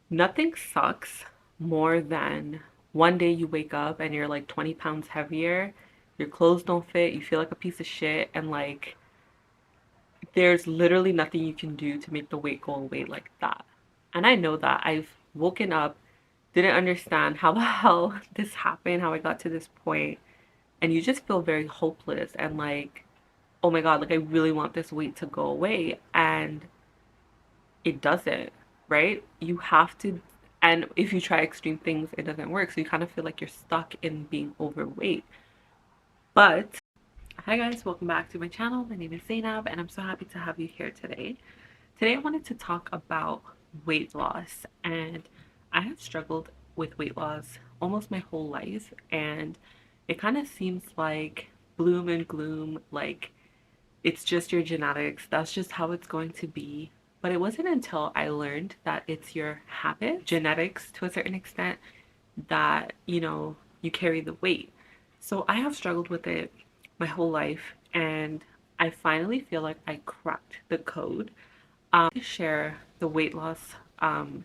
Nothing sucks more than one day you wake up and you're like 20 pounds heavier, your clothes don't fit, you feel like a piece of shit, and like there's literally nothing you can do to make the weight go away like that. And I know that I've woken up, didn't understand how the hell this happened, how I got to this point, and you just feel very hopeless and like, oh my God, like I really want this weight to go away. And it doesn't, right? You have to, and if you try extreme things, it doesn't work. So you kind of feel like you're stuck in being overweight. But hi guys, welcome back to my channel. My name is Zainab, and I'm so happy to have you here today. Today I wanted to talk about weight loss, and I have struggled with weight loss almost my whole life, and it kind of seems like bloom and gloom, like it's just your genetics. That's just how it's going to be. But it wasn't until I learned that it's your habit, genetics to a certain extent, that, you carry the weight. So I have struggled with it my whole life, and I finally feel like I cracked the code to share the weight loss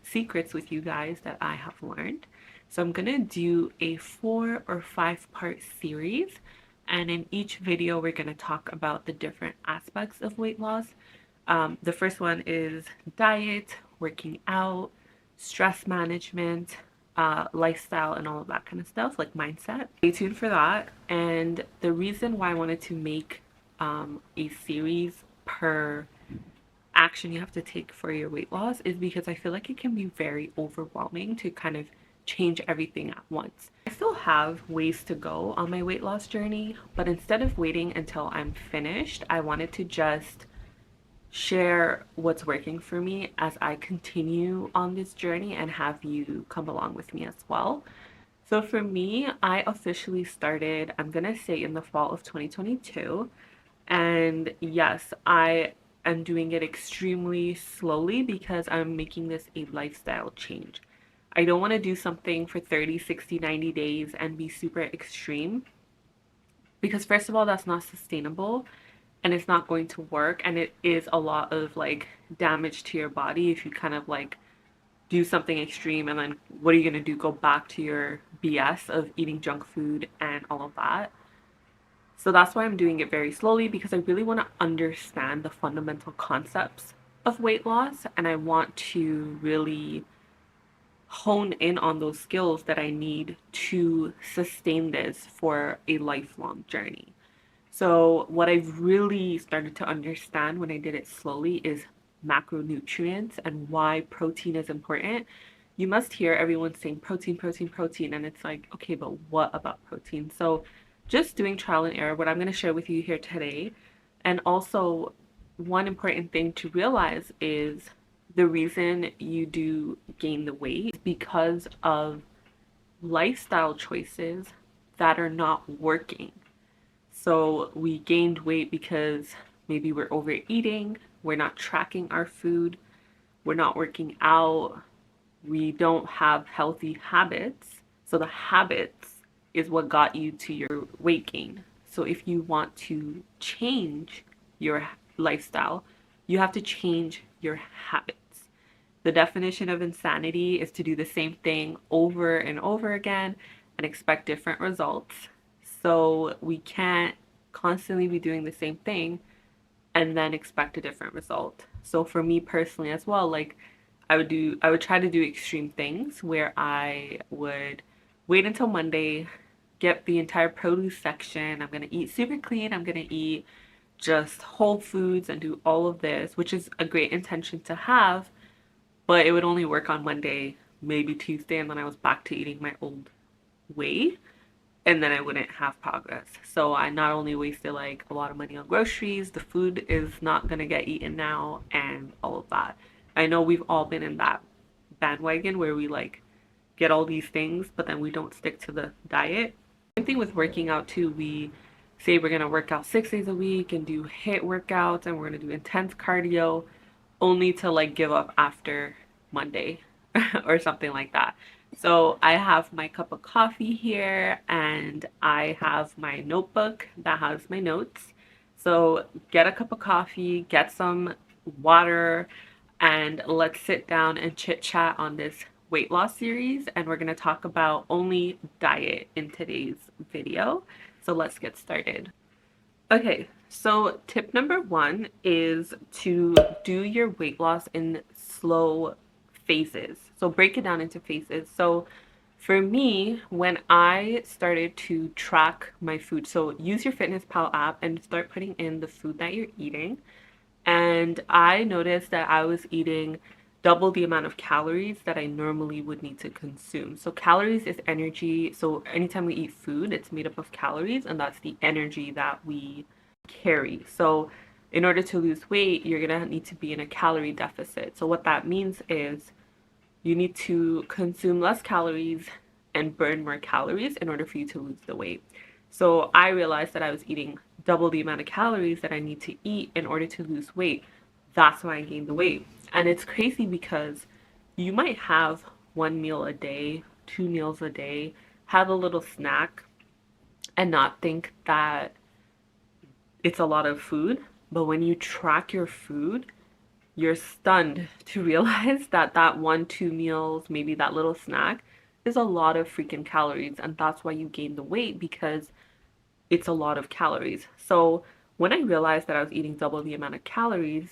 secrets with you guys that I have learned. So I'm gonna do a 4 or 5 part series, and in each video we're gonna talk about the different aspects of weight loss. The first one is diet, working out, stress management, lifestyle, and all of that kind of stuff, like mindset. Stay tuned for that. And the reason why I wanted to make a series per action you have to take for your weight loss is because I feel like it can be very overwhelming to kind of change everything at once. I still have ways to go on my weight loss journey, but instead of waiting until I'm finished, I wanted to just share what's working for me as I continue on this journey and have you come along with me as well. So for me, I officially started, I'm gonna say in the fall of 2022. And yes, I am doing it extremely slowly because I'm making this a lifestyle change. I don't want to do something for 30, 60, 90 days and be super extreme because, first of all, that's not sustainable and it's not going to work. And it is a lot of like damage to your body if you kind of like do something extreme and then what are you going to do? Go back to your BS of eating junk food and all of that. So that's why I'm doing it very slowly because I really want to understand the fundamental concepts of weight loss, and I want to really hone in on those skills that I need to sustain this for a lifelong journey. So what I've really started to understand when I did it slowly is macronutrients and why protein is important. You must hear everyone saying protein, protein, protein, and it's like, okay, but what about protein? So just doing trial and error, what I'm going to share with you here today. And also, one important thing to realize is the reason you do gain the weight is because of lifestyle choices that are not working. So we gained weight because maybe we're overeating, we're not tracking our food, we're not working out, we don't have healthy habits. So the habits is what got you to your weight gain. So if you want to change your lifestyle, you have to change your habits. The definition of insanity is to do the same thing over and over again and expect different results. So we can't constantly be doing the same thing and then expect a different result. So for me personally as well, like I would try to do extreme things where I would wait until Monday, get the entire produce section. I'm gonna eat super clean. I'm gonna eat just whole foods and do all of this, which is a great intention to have, but it would only work on Monday, maybe Tuesday, and then I was back to eating my old way, and then I wouldn't have progress. So I not only wasted like a lot of money on groceries, the food is not gonna get eaten now, and all of that. I know we've all been in that bandwagon where we like get all these things, but then we don't stick to the diet. Same thing with working out too. We say we're gonna work out 6 days a week and do HIIT workouts and we're gonna do intense cardio only to like give up after Monday or something like that. So I have my cup of coffee here and I have my notebook that has my notes. So get a cup of coffee, get some water, and let's sit down and chit chat on this weight loss series. And we're going to talk about only diet in today's video. So let's get started. Okay, so tip number one is to do your weight loss in slow phases. So break it down into phases. So for me, when I started to track my food, so use your Fitness app and start putting in the food that you're eating. And I noticed that I was eating double the amount of calories that I normally would need to consume. So calories is energy. So anytime we eat food, it's made up of calories, and that's the energy that we carry. So in order to lose weight, you're gonna need to be in a calorie deficit. So what that means is you need to consume less calories and burn more calories in order for you to lose the weight. So I realized that I was eating double the amount of calories that I need to eat in order to lose weight. That's why I gained the weight. And it's crazy because you might have one meal a day, two meals a day, have a little snack, and not think that it's a lot of food. But when you track your food, you're stunned to realize that that one, two meals, maybe that little snack is a lot of freaking calories. And that's why you gain the weight, because it's a lot of calories. So when I realized that I was eating double the amount of calories,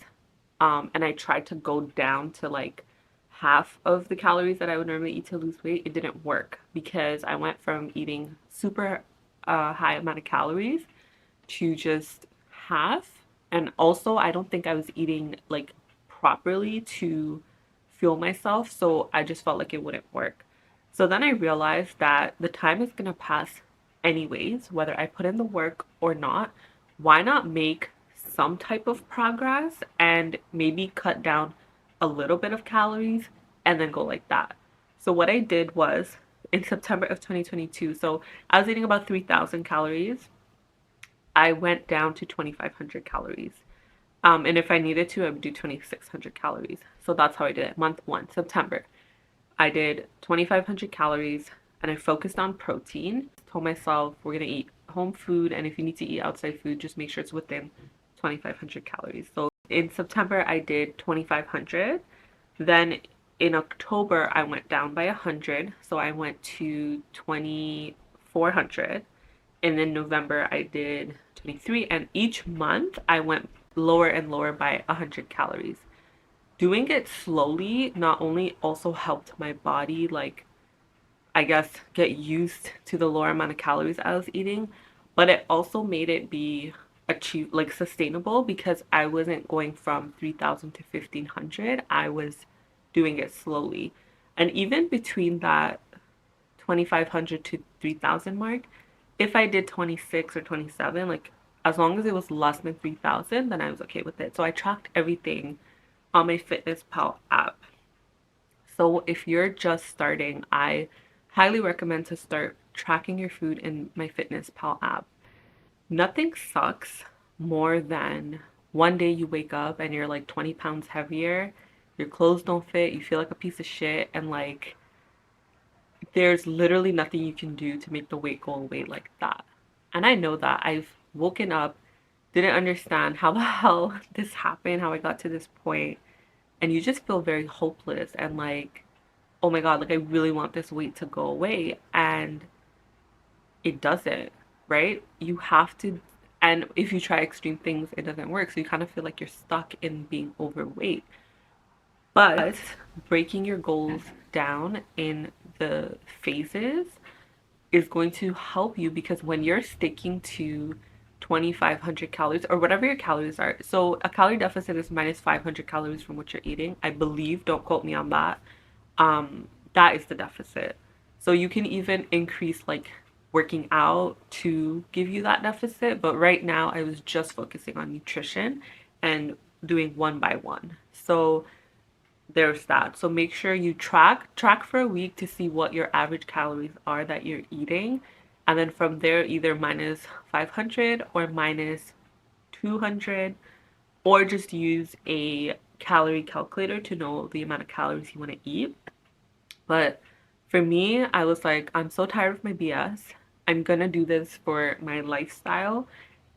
and I tried to go down to like half of the calories that I would normally eat to lose weight, it didn't work because I went from eating super high amount of calories to just half. And also, I don't think I was eating like properly to fuel myself, so I just felt like it wouldn't work. So then I realized that the time is gonna pass anyways, whether I put in the work or not. Why not make some type of progress and maybe cut down a little bit of calories and then go like that? So what I did was in September of 2022, so I was eating about 3,000 calories. I went down to 2,500 calories. And if I needed to, I would do 2,600 calories. So that's how I did it. Month one, September. I did 2,500 calories and I focused on protein. Told myself we're going to eat home food, and if you need to eat outside food, just make sure it's within 2,500 calories. So in September, I did 2,500. Then in October, I went down by 100. So I went to 2,400. And then November I did 23, and each month I went lower and lower by 100 calories. Doing it slowly not only also helped my body, like, I guess, get used to the lower amount of calories I was eating, but it also made it be achieve like sustainable because I wasn't going from 3,000 to 1,500. I was doing it slowly. And even between that 2,500 to 3,000 mark, if I did 26 or 27, like as long as it was less than 3,000, then I was okay with it. So I tracked everything on my Fitness app. So if you're just starting, I highly recommend to start tracking your food in my Fitness app. Nothing sucks more than one day you wake up and you're like 20 pounds heavier, your clothes don't fit, you feel like a piece of shit, and like there's literally nothing you can do to make the weight go away like that. And I know that I've woken up, didn't understand how the hell this happened, how I got to this point, and you just feel very hopeless and like, oh my God, like I really want this weight to go away, and it doesn't, right? You have to, and if you try extreme things, it doesn't work. So you kind of feel like you're stuck in being overweight. But breaking your goals down in the phases is going to help you, because when you're sticking to 2,500 calories or whatever your calories are, so a calorie deficit is minus 500 calories from what you're eating, I believe, don't quote me on that. That is the deficit. So you can even increase like working out to give you that deficit, but right now I was just focusing on nutrition and doing one by one. So there's that. So make sure you track for a week to see what your average calories are that you're eating, and then from there either minus 500 or minus 200, or just use a calorie calculator to know the amount of calories you want to eat. But for me, I was like, I'm so tired of my BS. I'm gonna do this for my lifestyle,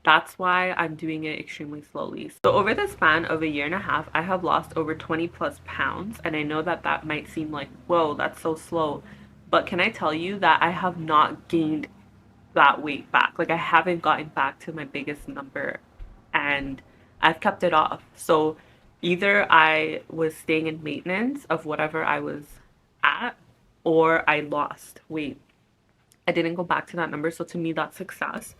That's why I'm doing it extremely slowly. So over the span of a year and a half, I have lost over 20 plus pounds. And I know that that might seem like, whoa, that's so slow. But can I tell you that I have not gained that weight back? Like I haven't gotten back to my biggest number and I've kept it off. So either I was staying in maintenance of whatever I was at or I lost weight. I didn't go back to that number. So to me, that's success.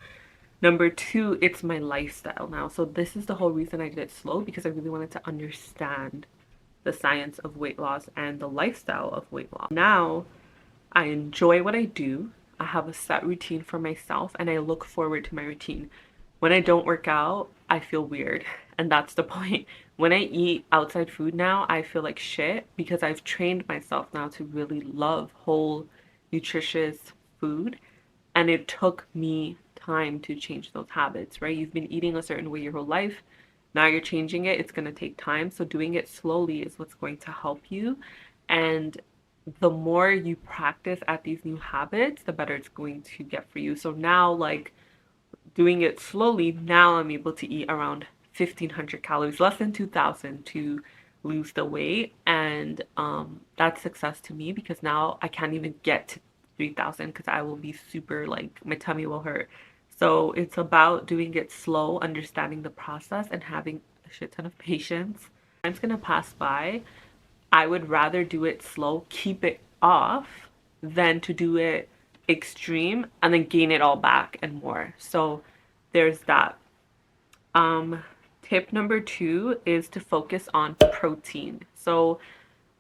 Number two, it's my lifestyle now. So this is the whole reason I did it slow, because I really wanted to understand the science of weight loss and the lifestyle of weight loss. Now, I enjoy what I do. I have a set routine for myself and I look forward to my routine. When I don't work out, I feel weird. And that's the point. When I eat outside food now, I feel like shit because I've trained myself now to really love whole, nutritious food. And it took me time to change those habits, right? You've been eating a certain way your whole life. Now you're changing it. It's going to take time. So doing it slowly is what's going to help you. And the more you practice at these new habits, the better it's going to get for you. So now, like doing it slowly, now I'm able to eat around 1,500 calories, less than 2,000 to lose the weight. And that's success to me because now I can't even get to 3,000 because I will be super like my tummy will hurt. So it's about doing it slow, understanding the process, and having a shit ton of patience. Time's gonna pass by. I would rather do it slow, keep it off, than to do it extreme and then gain it all back and more. So there's that. Um, Tip number two is to focus on protein. So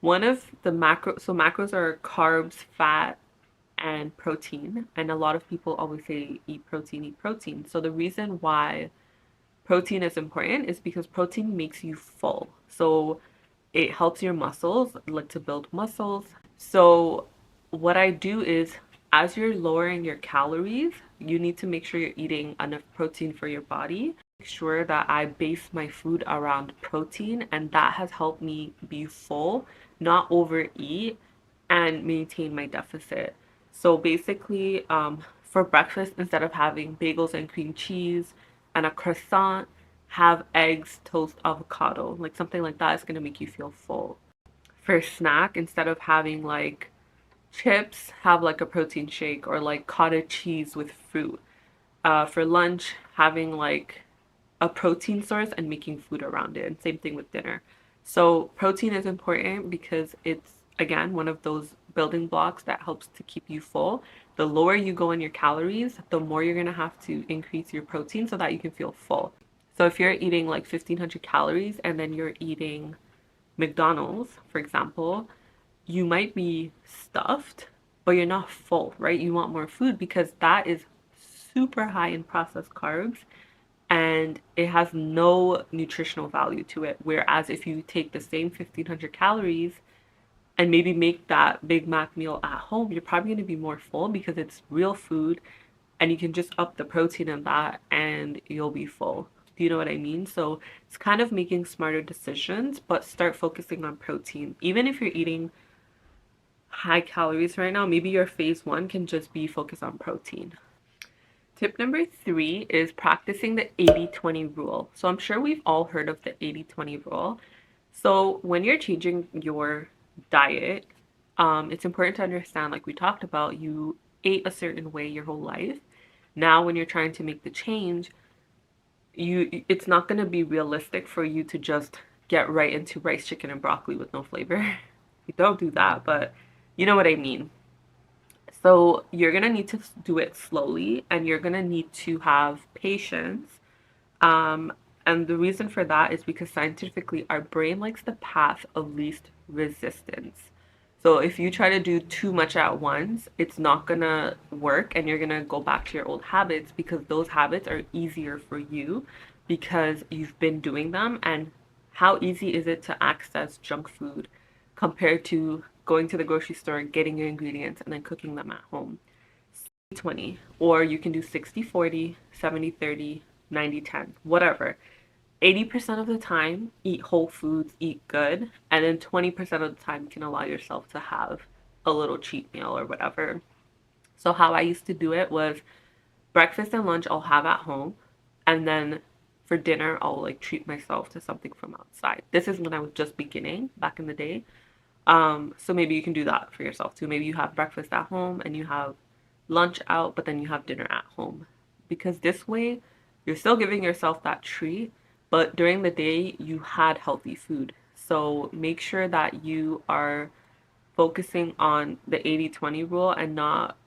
one of the macros are carbs, fat, and protein. And a lot of people always say eat protein, eat protein. So the reason why protein is important is because protein makes you full. So it helps your muscles, like to build muscles. So what I do is as you're lowering your calories, you need to make sure you're eating enough protein for your body. Make sure that I base my food around protein, and that has helped me be full, not overeat, and maintain my deficit. So basically, for breakfast, instead of having bagels and cream cheese and a croissant, have eggs, toast, avocado. Like something like that is going to make you feel full. For snack, instead of having like chips, have like a protein shake or like cottage cheese with fruit. For lunch, having like a protein source and making food around it. And same thing with dinner. So protein is important because it's, again, one of those building blocks that helps to keep you full. The lower you go in your calories, the more you're going to have to increase your protein so that you can feel full. So if you're eating like 1,500 calories and then you're eating McDonald's, for example, you might be stuffed, but you're not full, right? You want more food because that is super high in processed carbs and it has no nutritional value to it. Whereas if you take the same 1,500 calories and maybe make that Big Mac meal at home, you're probably going to be more full because it's real food and you can just up the protein in that and you'll be full. Do you know what I mean? So it's kind of making smarter decisions, but start focusing on protein. Even if you're eating high calories right now, maybe your phase one can just be focused on protein. Tip number three is practicing the 80-20 rule. So I'm sure we've all heard of the 80-20 rule. So when you're changing your diet, it's important to understand, like we talked about, you ate a certain way your whole life. Now when you're trying to make the change, it's not going to be realistic for you to just get right into rice, chicken, and broccoli with no flavor. You don't do that, but you know what I mean. So you're going to need to do it slowly and you're going to need to have patience. Um, and the reason for that is because scientifically, our brain likes the path of least resistance. So if you try to do too much at once, it's not gonna work and you're gonna go back to your old habits because those habits are easier for you because you've been doing them. And how easy is it to access junk food compared to going to the grocery store, getting your ingredients, and then cooking them at home? 20, or you can do 60-40, 70-30, 90-10, whatever. 80% of the time, eat whole foods, eat good, and then 20% of the time, you can allow yourself to have a little cheat meal or whatever. So how I used to do it was breakfast and lunch I'll have at home. And then for dinner, I'll like treat myself to something from outside. This is when I was just beginning back in the day. So maybe you can do that for yourself too. Maybe you have breakfast at home and you have lunch out, but then you have dinner at home. Because this way, you're still giving yourself that treat, but during the day, you had healthy food. So make sure that you are focusing on the 80-20 rule and not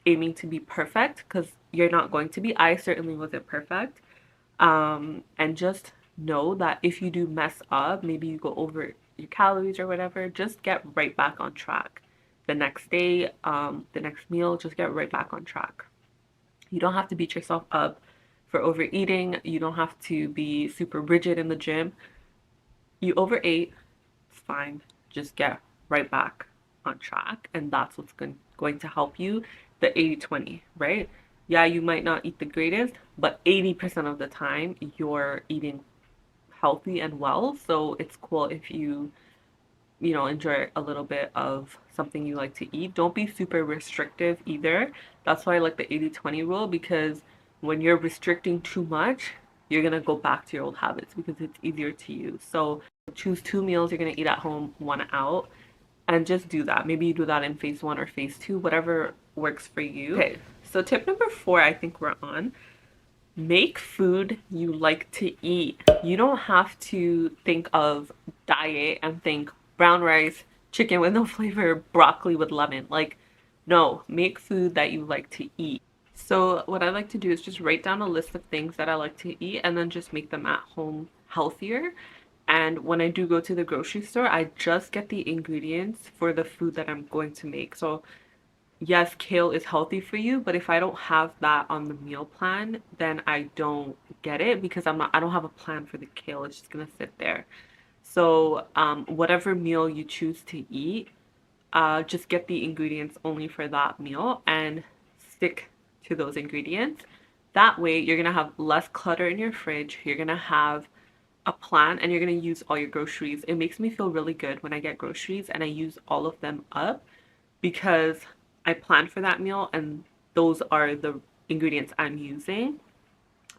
aiming to be perfect because you're not going to be. I certainly wasn't perfect. And just know that if you do mess up, maybe you go over your calories or whatever, just get right back on track. The next day, the next meal, just get right back on track. You don't have to beat yourself up for overeating. You don't have to be super rigid in the gym. You overate, it's fine. Just get right back on track. And that's what's going to help you. The 80-20, right? Yeah, you might not eat the greatest, but 80% of the time you're eating healthy and well. So it's cool if you enjoy a little bit of something you like to eat. Don't be super restrictive either. That's why I like the 80-20 rule because when you're restricting too much, you're going to go back to your old habits because it's easier to use. So choose 2 meals you're going to eat at home, one out, and just do that. Maybe you do that in phase one or phase two, whatever works for you. Okay, so tip number 4, I think we're on. Make food you like to eat. You don't have to think of diet and think brown rice, chicken with no flavor, broccoli with lemon. Like, no, make food that you like to eat. So, what I like to do is just write down a list of things that I like to eat and then just make them at home healthier. And when I do go to the grocery store, I just get the ingredients for the food that I'm going to make. So, yes, kale is healthy for you, but if I don't have that on the meal plan, then I don't get it because I don't have a plan for the kale. It's just gonna sit there. So, whatever meal you choose to eat, just get the ingredients only for that meal and stick to those ingredients. That way, you're gonna have less clutter in your fridge. You're gonna have a plan and you're gonna use all your groceries. It makes me feel really good when I get groceries and I use all of them up because I planned for that meal and those are the ingredients I'm using.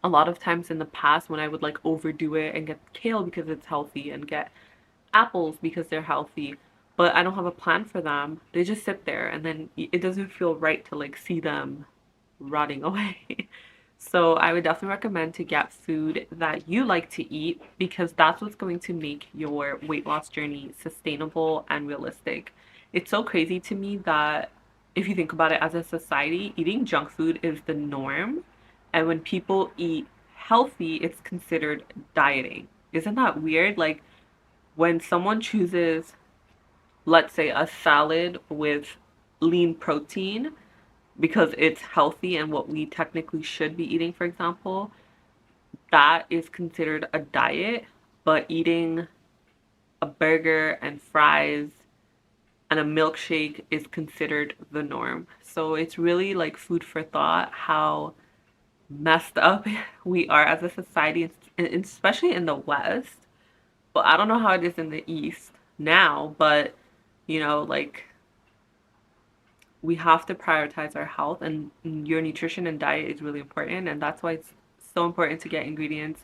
A lot of times in the past when I would like overdo it and get kale because it's healthy and get apples because they're healthy, but I don't have a plan for them. They just sit there and then it doesn't feel right to like see them rotting away. So I would definitely recommend to get food that you like to eat because that's what's going to make your weight loss journey sustainable and realistic. It's so crazy to me that if you think about it as a society, eating junk food is the norm. And when people eat healthy, it's considered dieting. Isn't that weird? Like when someone chooses, let's say, a salad with lean protein, because it's healthy and what we technically should be eating, for example, that is considered a diet. But eating a burger and fries and a milkshake is considered the norm. So it's really like food for thought how messed up we are as a society, especially in the West. But I don't know how it is in the East now, but like we have to prioritize our health and your nutrition and diet is really important and that's why it's so important to get ingredients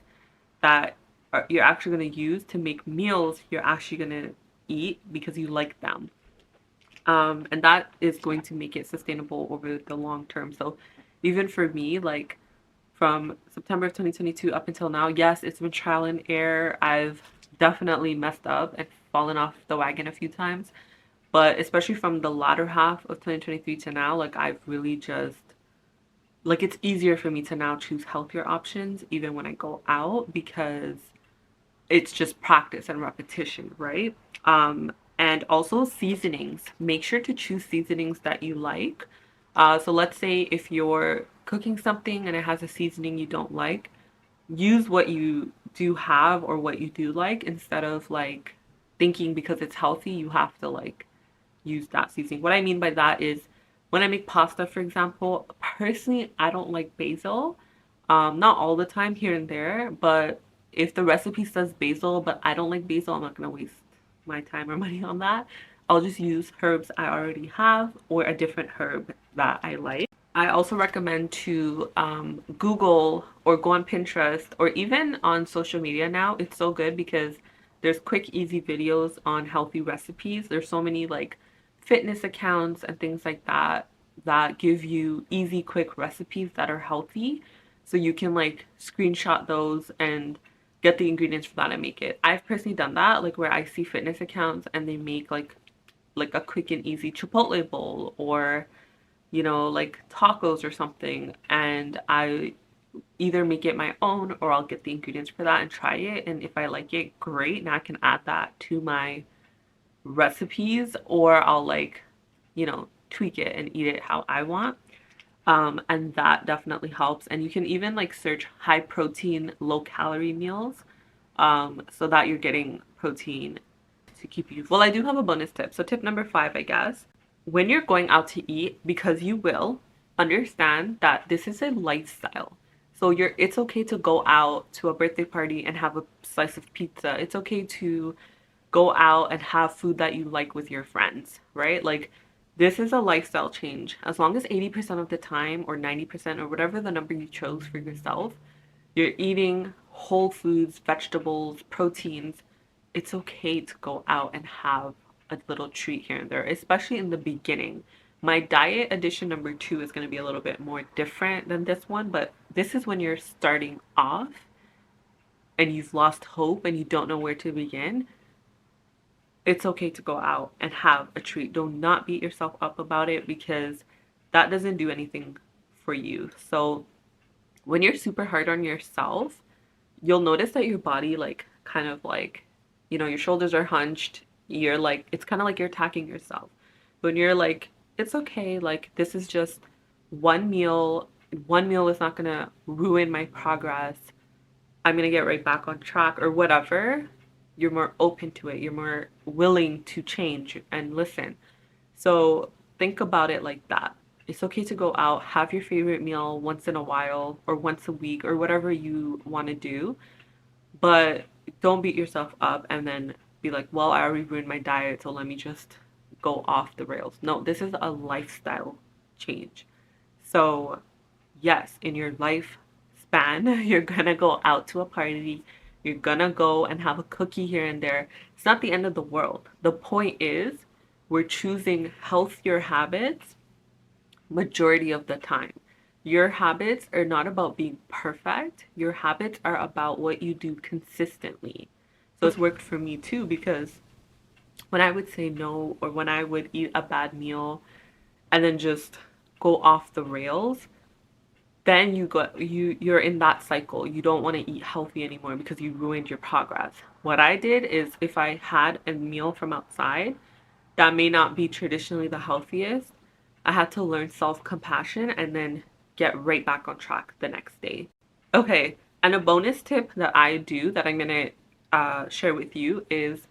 that you're actually going to use to make meals you're actually going to eat because you like them. And that is going to make it sustainable over the long term. So even for me, like from September of 2022 up until now, yes, it's been trial and error. I've definitely messed up and fallen off the wagon a few times. But especially from the latter half of 2023 to now, like I've really just like it's easier for me to now choose healthier options even when I go out because it's just practice and repetition, right? And also seasonings. Make sure to choose seasonings that you like. So let's say if you're cooking something and it has a seasoning you don't like, use what you do have or what you do like instead of like thinking because it's healthy you have to like use that seasoning. What I mean by that is when I make pasta, for example, personally, I don't like basil. Not all the time, here and there, but if the recipe says basil, but I don't like basil, I'm not gonna waste my time or money on that. I'll just use herbs I already have or a different herb that I like. I also recommend to Google or go on Pinterest or even on social media now. It's so good because there's quick, easy videos on healthy recipes. There's so many like fitness accounts and things like that that give you easy, quick recipes that are healthy. So you can like screenshot those and get the ingredients for that and make it. I've personally done that, like where I see fitness accounts and they make like a quick and easy Chipotle bowl or like tacos or something, and I either make it my own or I'll get the ingredients for that and try it. And if I like it, great. Now I can add that to my recipes, or I'll tweak it and eat it how I want. And that definitely helps. And you can even like search high protein, low calorie meals, so that you're getting protein to keep you. Well, I do have a bonus tip. So tip number 5, I guess. When you're going out to eat, because you will, understand that this is a lifestyle. So it's okay to go out to a birthday party and have a slice of pizza. It's okay to go out and have food that you like with your friends, right? Like this is a lifestyle change. As long as 80% of the time or 90% or whatever the number you chose for yourself, you're eating whole foods, vegetables, proteins, it's okay to go out and have a little treat here and there, especially in the beginning. My diet edition number 2 is going to be a little bit more different than this one, but this is when you're starting off and you've lost hope and you don't know where to begin. It's okay to go out and have a treat. Do not beat yourself up about it because that doesn't do anything for you. So when you're super hard on yourself, you'll notice that your body like kind of like, your shoulders are hunched. You're like, it's kind of like you're attacking yourself. When you're like, it's okay, like this is just one meal. One meal is not gonna ruin my progress. I'm gonna get right back on track or whatever. You're more open to it. You're more willing to change and listen. So think about it like that. It's okay to go out, have your favorite meal once in a while or once a week or whatever you want to do, but don't beat yourself up and then be like, well, I already ruined my diet, so let me just go off the rails. No, this is a lifestyle change. So, yes, in your life span, you're gonna go out to a party, you're gonna go and have a cookie here and there. It's not the end of the world. The point is, we're choosing healthier habits majority of the time. Your habits are not about being perfect. Your habits are about what you do consistently. So it's worked for me too because when I would say no or when I would eat a bad meal and then just go off the rails, then you're in that cycle. You don't want to eat healthy anymore because you ruined your progress. What I did is if I had a meal from outside that may not be traditionally the healthiest, I had to learn self-compassion and then get right back on track the next day. Okay, and a bonus tip that I do that I'm gonna share with you is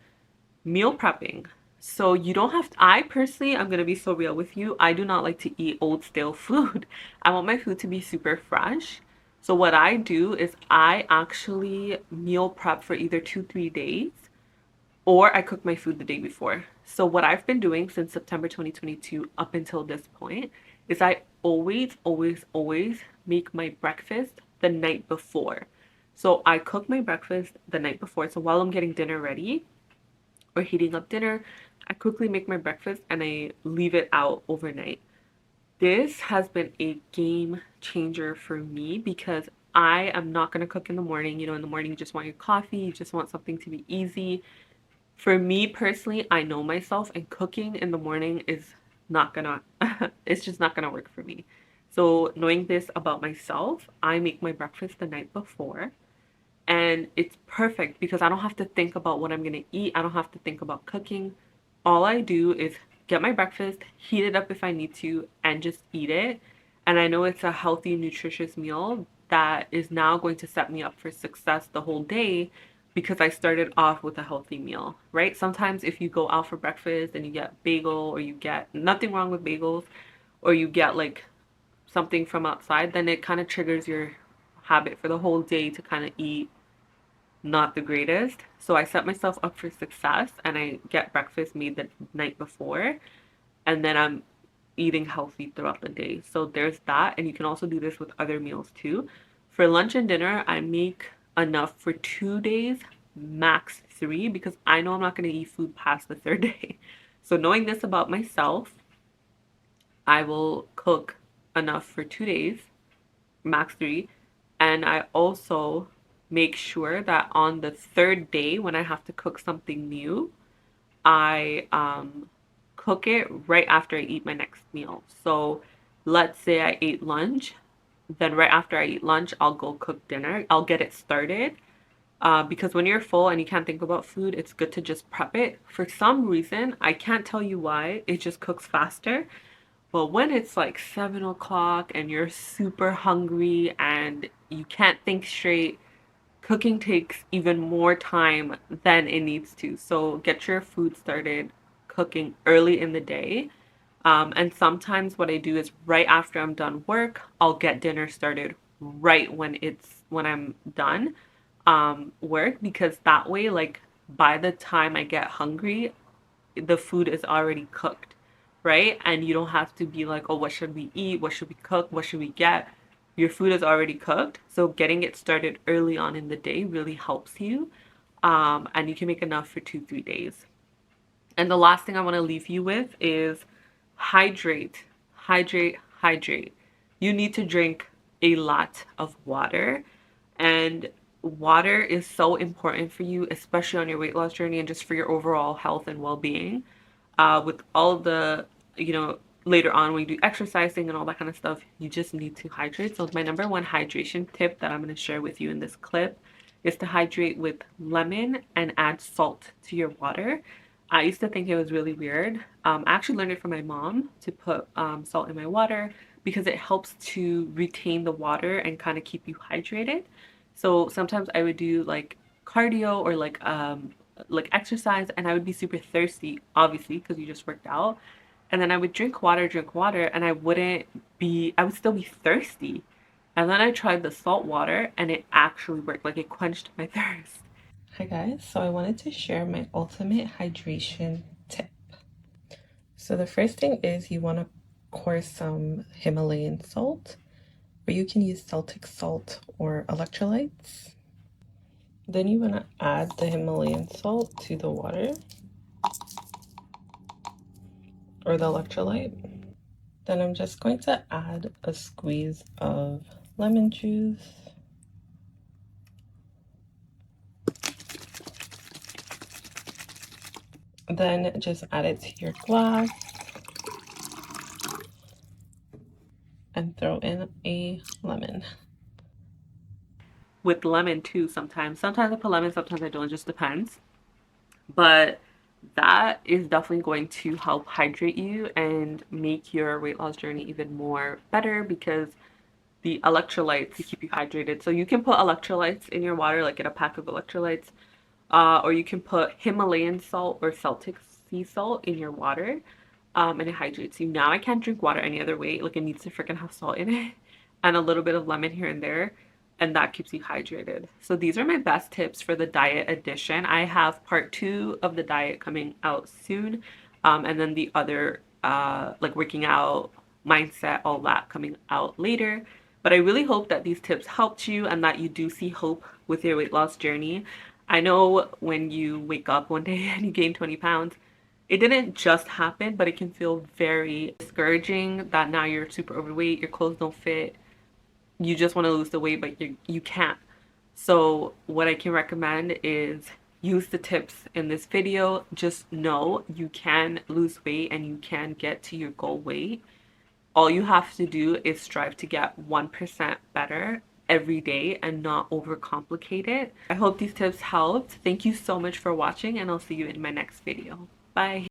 meal prepping. So you don't have to, I personally, I'm gonna be so real with you. I do not like to eat old stale food. I want my food to be super fresh. So what I do is I actually meal prep for either 2, 3 days or I cook my food the day before. So what I've been doing since September 2022 up until this point is I always, always, always make my breakfast the night before. So I cook my breakfast the night before. So while I'm getting dinner ready or heating up dinner, I quickly make my breakfast and I leave it out overnight. This has been a game changer for me because I am not going to cook in the morning. In the morning you just want your coffee, you just want something to be easy. For me personally, I know myself and cooking in the morning is not gonna, it's just not gonna work for me. So knowing this about myself, I make my breakfast the night before and it's perfect because I don't have to think about what I'm gonna eat. I don't have to think about cooking. All I do is get my breakfast, heat it up if I need to, and just eat it. And I know it's a healthy, nutritious meal that is now going to set me up for success the whole day because I started off with a healthy meal, right? Sometimes if you go out for breakfast and you get bagel or you get nothing wrong with bagels or you get like something from outside, then it kind of triggers your habit for the whole day to kind of eat not the greatest. So I set myself up for success and I get breakfast made the night before and then I'm eating healthy throughout the day. So there's that, and you can also do this with other meals too. For lunch and dinner, I make enough for 2 days, max three, because I know I'm not going to eat food past the third day. So knowing this about myself, I will cook enough for 2 days, max three. And I also make sure that on the third day, when I have to cook something new, I cook it right after I eat my next meal. So let's say I ate lunch, then right after I eat lunch, I'll go cook dinner. I'll get it started. Because when you're full and you can't think about food, it's good to just prep it. For some reason, I can't tell you why, it just cooks faster. But when it's like 7 o'clock and you're super hungry and you can't think straight, cooking takes even more time than it needs to. So get your food started cooking early in the day. And sometimes what I do is right after I'm done work, I'll get dinner started right when I'm done work, because that way, like, by the time I get hungry, the food is already cooked, right? And you don't have to be like, oh, what should we eat? What should we cook? What should we get? Your food is already cooked. So getting it started early on in the day really helps you. And you can make enough for 2, 3 days. And the last thing I want to leave you with is hydrate, hydrate, hydrate. You need to drink a lot of water. And water is so important for you, especially on your weight loss journey and just for your overall health and well-being. With all the, later on when you do exercising and all that kind of stuff, you just need to hydrate. So my number one hydration tip that I'm going to share with you in this clip is to hydrate with lemon and add salt to your water. I used to think it was really weird. I actually learned it from my mom to put salt in my water because it helps to retain the water and kind of keep you hydrated. So sometimes I would do like cardio or like exercise, and I would be super thirsty, obviously, because you just worked out. And then I would drink water, and I would still be thirsty. And then I tried the salt water, and it actually worked. Like, it quenched my thirst. Hi guys, so I wanted to share my ultimate hydration tip. So the first thing is you want to pour some Himalayan salt, or you can use Celtic salt or electrolytes. Then you want to add the Himalayan salt to the water or the electrolyte. Then I'm just going to add a squeeze of lemon juice. Then just add it to your glass and throw in a lemon. With lemon too, sometimes I put lemon, sometimes I don't, it just depends. But that is definitely going to help hydrate you and make your weight loss journey even more better, because the electrolytes keep you hydrated. So you can put electrolytes in your water, like get a pack of electrolytes, or you can put Himalayan salt or Celtic sea salt in your water, and it hydrates you. Now I can't drink water any other way. Like, it needs to freaking have salt in it and a little bit of lemon here and there, and that keeps you hydrated. So these are my best tips for the diet edition. I have part 2 of the diet coming out soon, and then the other like working out, mindset, all that coming out later. But I really hope that these tips helped you and that you do see hope with your weight loss journey. I know when you wake up one day and you gain 20 pounds, it didn't just happen, but it can feel very discouraging that now you're super overweight, your clothes don't fit, you just want to lose the weight, but you can't. So what I can recommend is use the tips in this video. Just know you can lose weight and you can get to your goal weight. All you have to do is strive to get 1% better every day and not overcomplicate it. I hope these tips helped. Thank you so much for watching, and I'll see you in my next video. Bye.